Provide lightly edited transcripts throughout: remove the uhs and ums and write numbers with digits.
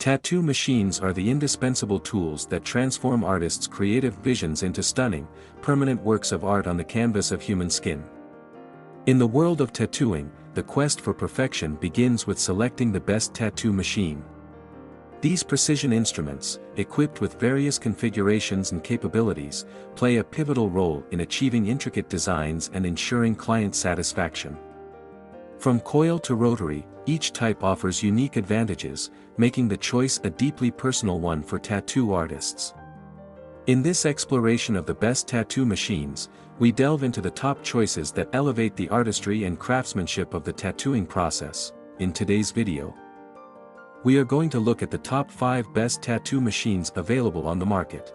Tattoo machines are the indispensable tools that transform artists' creative visions into stunning, permanent works of art on the canvas of human skin. In the world of tattooing, the quest for perfection begins with selecting the best tattoo machine. These precision instruments, equipped with various configurations and capabilities, play a pivotal role in achieving intricate designs and ensuring client satisfaction. From coil to rotary, each type offers unique advantages, making the choice a deeply personal one for tattoo artists. In this exploration of the best tattoo machines, we delve into the top choices that elevate the artistry and craftsmanship of the tattooing process. In today's video, we are going to look at the top 5 best tattoo machines available on the market.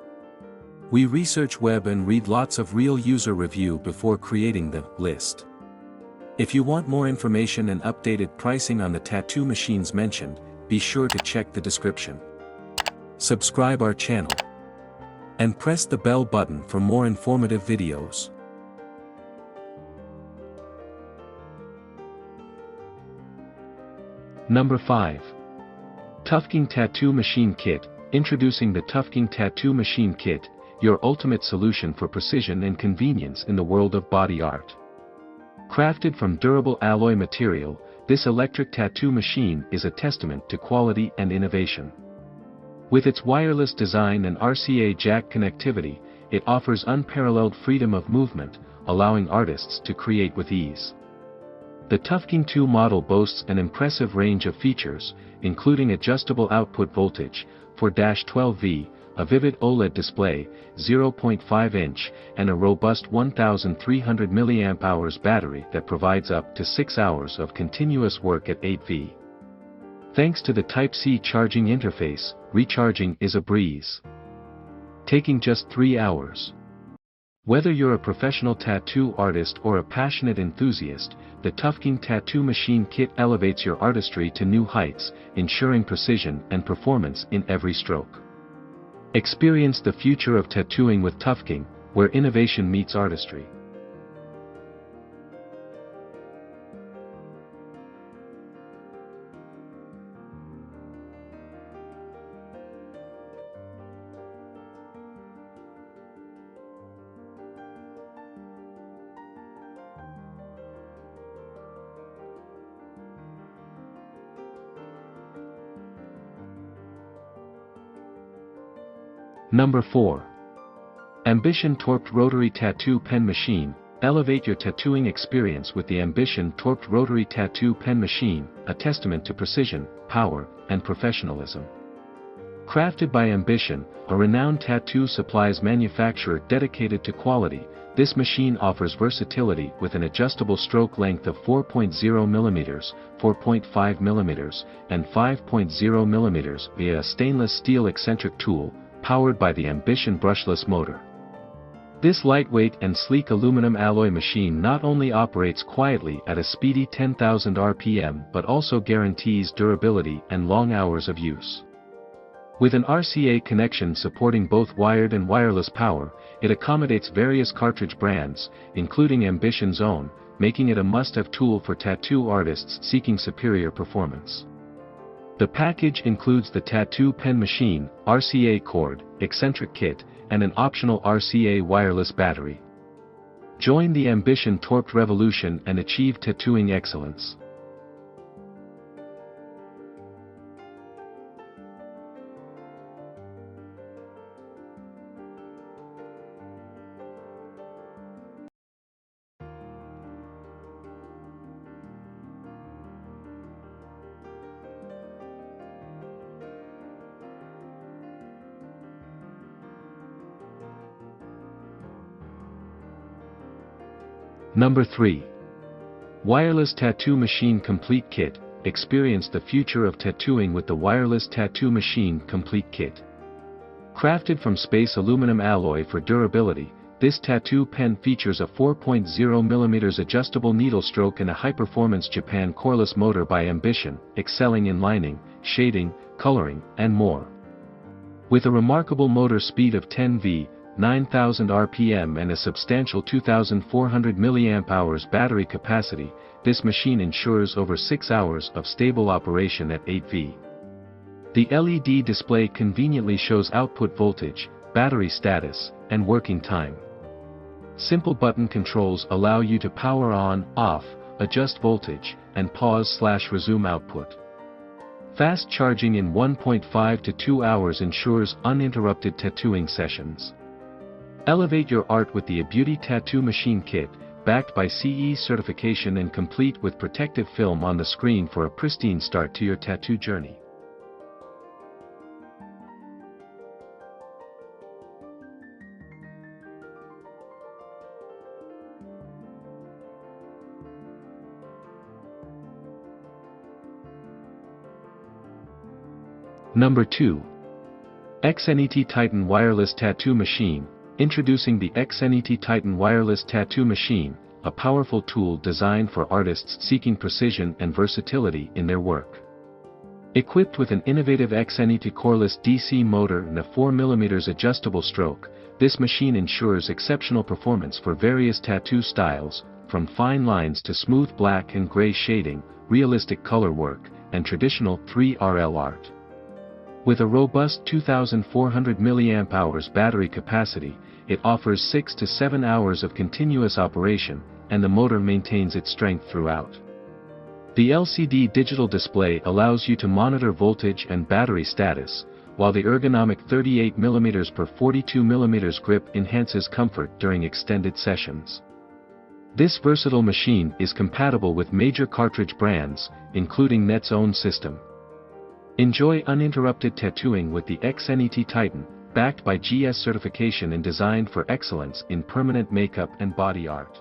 We research web and read lots of real user review before creating the list. If you want more information and updated pricing on the tattoo machines mentioned, be sure to check the description. Subscribe our channel and press the bell button for more informative videos. Number 5. Tuffking Tattoo Machine Kit. Introducing the Tuffking Tattoo Machine Kit, your ultimate solution for precision and convenience in the world of body art. Crafted from durable alloy material, this electric tattoo machine is a testament to quality and innovation. With its wireless design and RCA jack connectivity, it offers unparalleled freedom of movement, allowing artists to create with ease. The Tuffking 2 model boasts an impressive range of features, including adjustable output voltage, 4-12V, a vivid OLED display, 0.5-inch, and a robust 1300 mAh battery that provides up to 6 hours of continuous work at 8V. Thanks to the Type-C charging interface, recharging is a breeze, taking just 3 hours. Whether you're a professional tattoo artist or a passionate enthusiast, the Tuffking Tattoo Machine Kit elevates your artistry to new heights, ensuring precision and performance in every stroke. Experience the future of tattooing with Tuffking, where innovation meets artistry. Number 4. Ambition Torped Rotary Tattoo Pen Machine. Elevate your tattooing experience with the Ambition Torped Rotary Tattoo Pen Machine, a testament to precision, power, and professionalism. Crafted by Ambition, a renowned tattoo supplies manufacturer dedicated to quality, this machine offers versatility with an adjustable stroke length of 4.0 mm, 4.5 mm, and 5.0 mm via a stainless steel eccentric tool, powered by the Ambition brushless motor. This lightweight and sleek aluminum alloy machine not only operates quietly at a speedy 10,000 RPM but also guarantees durability and long hours of use. With an RCA connection supporting both wired and wireless power, it accommodates various cartridge brands, including Ambition's own, making it a must-have tool for tattoo artists seeking superior performance. The package includes the tattoo pen machine, RCA cord, eccentric kit, and an optional RCA wireless battery. Join the Ambition Torped revolution and achieve tattooing excellence. Number 3. Wireless Tattoo Machine Complete Kit. Experience the future of tattooing with the Wireless Tattoo Machine Complete Kit. Crafted from space aluminum alloy for durability, this tattoo pen features a 4.0 mm adjustable needle stroke and a high-performance Japan coreless motor by Ambition, excelling in lining, shading, coloring, and more. With a remarkable motor speed of 10V, 9,000 RPM and a substantial 2,400 mAh battery capacity, this machine ensures over 6 hours of stable operation at 8V. The LED display conveniently shows output voltage, battery status, and working time. Simple button controls allow you to power on, off, adjust voltage, and pause/resume output. Fast charging in 1.5 to 2 hours ensures uninterrupted tattooing sessions. Elevate your art with the Beauty Tattoo Machine Kit, backed by CE certification and complete with protective film on the screen for a pristine start to your tattoo journey. Number 2. XNET Titan Wireless Tattoo Machine. Introducing the XNET Titan Wireless Tattoo Machine, a powerful tool designed for artists seeking precision and versatility in their work. Equipped with an innovative XNET coreless DC motor and a 4mm adjustable stroke, this machine ensures exceptional performance for various tattoo styles, from fine lines to smooth black and gray shading, realistic color work, and traditional 3RL art. With a robust 2,400 mAh battery capacity, it offers 6 to 7 hours of continuous operation, and the motor maintains its strength throughout. The LCD digital display allows you to monitor voltage and battery status, while the ergonomic 38mm x 42mm grip enhances comfort during extended sessions. This versatile machine is compatible with major cartridge brands, including XNET's own system. Enjoy uninterrupted tattooing with the XNET Titan, backed by GS certification and designed for excellence in permanent makeup and body art.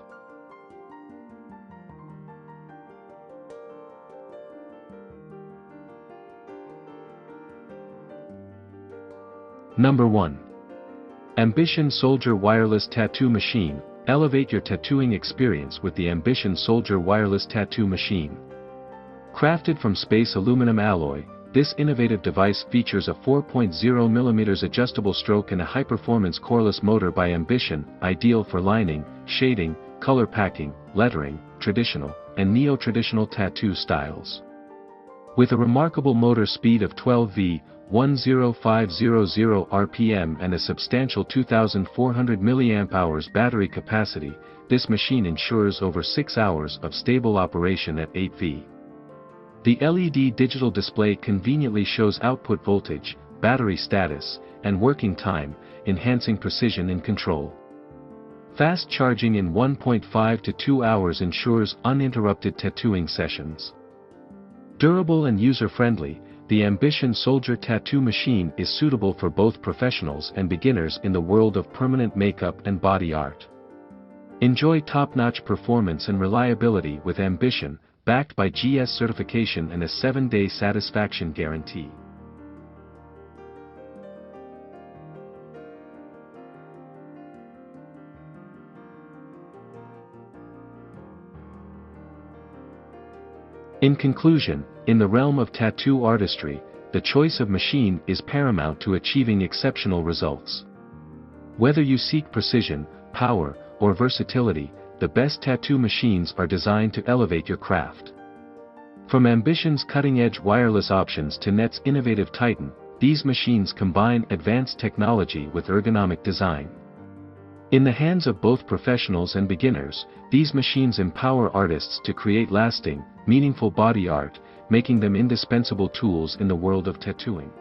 Number 1. Ambition Soldier Wireless Tattoo Machine. Elevate your tattooing experience with the Ambition Soldier Wireless Tattoo Machine. Crafted from space aluminum alloy, this innovative device features a 4.0mm adjustable stroke and a high-performance coreless motor by Ambition, ideal for lining, shading, color packing, lettering, traditional, and neo-traditional tattoo styles. With a remarkable motor speed of 12 V, 10500 RPM and a substantial 2,400 mAh battery capacity, this machine ensures over 6 hours of stable operation at 8 V. The LED digital display conveniently shows output voltage, battery status, and working time, enhancing precision and control. Fast charging in 1.5 to 2 hours ensures uninterrupted tattooing sessions. Durable and user-friendly, the Ambition Soldier Tattoo Machine is suitable for both professionals and beginners in the world of permanent makeup and body art. Enjoy top-notch performance and reliability with Ambition, backed by GS certification and a 7-day satisfaction guarantee. In conclusion, in the realm of tattoo artistry, the choice of machine is paramount to achieving exceptional results. Whether you seek precision, power, or versatility, the best tattoo machines are designed to elevate your craft. From Ambition's cutting-edge wireless options to XNET's innovative Titan, these machines combine advanced technology with ergonomic design. In the hands of both professionals and beginners, these machines empower artists to create lasting, meaningful body art, making them indispensable tools in the world of tattooing.